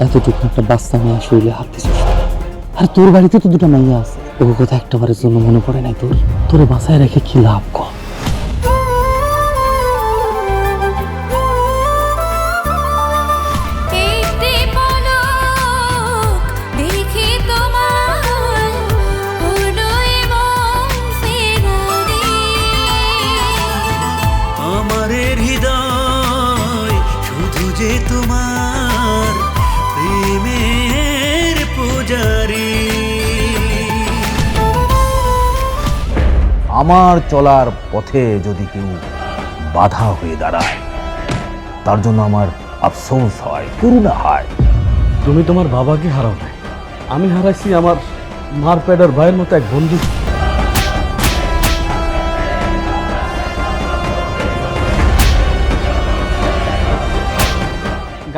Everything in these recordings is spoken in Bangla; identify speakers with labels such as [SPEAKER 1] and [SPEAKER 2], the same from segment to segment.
[SPEAKER 1] এতটুকু একটা বাচ্চা মেয়ে শরীরে হাত দিছিস। আর তোর বাড়িতে তো দুটা মাইয়া আছে, ওর কথা একটাবারের জন্য মনে পড়ে নাই তোর? তোরে বাঁচায় রেখে কি লাভ কর?
[SPEAKER 2] আমারের হৃদয় শুধু যে তোমার প্রেমের পূজারি।
[SPEAKER 3] আমার চলার পথে যদি কেউ বাধা হয়ে দাঁড়ায়, তার জন্য আমার আফসোস হয়, করুণা হয়।
[SPEAKER 4] তুমি তোমার বাবাকে হারাও নাই, আমি হারাইছি আমার মার পেডার ভাইয়ের মতো এক বন্ধু।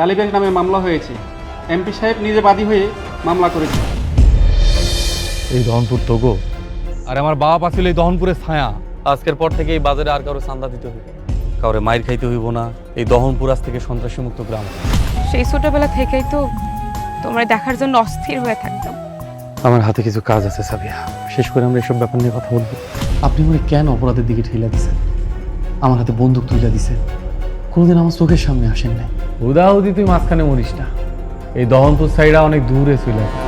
[SPEAKER 5] গালিবের নামে মামলা হয়েছে, এমপি সাহেব নিজে বাদী হয়ে মামলা করেছে।
[SPEAKER 4] এই দহনপুর তোগো, আর আমার বাপ আছিল এই দহনপুরের ছায়া।
[SPEAKER 6] আজকের পর থেকে এই বাজারে আর কারো চাঁদা দিতে হইব, কাউরে মাইর খাইতে হইব না। এই দহনপুর আজ থেকে সন্ত্রাসী মুক্ত গ্রাম।
[SPEAKER 7] সেই ছোটবেলা থেকেই তো তোমরা দেখার জন্য অস্থির হয়ে থাকতাম।
[SPEAKER 1] আমার হাতে কিছু কাজ আছে সাবিয়া, শেষ করে আমরা এসব ব্যাপার নিয়ে কথা বলবো। আপনি মনে কেন অপরাধের দিকে ঠেলে দিছেন? আমার হাতে বন্দুক তুলে দিছেন, কোনোদিন আমার চোখের সামনে আসেন নাই।
[SPEAKER 4] হুদাহুদি তুই মাঝখানে মরিস না, এই দহনপুর সাইডা অনেক দূরে চলে আসে।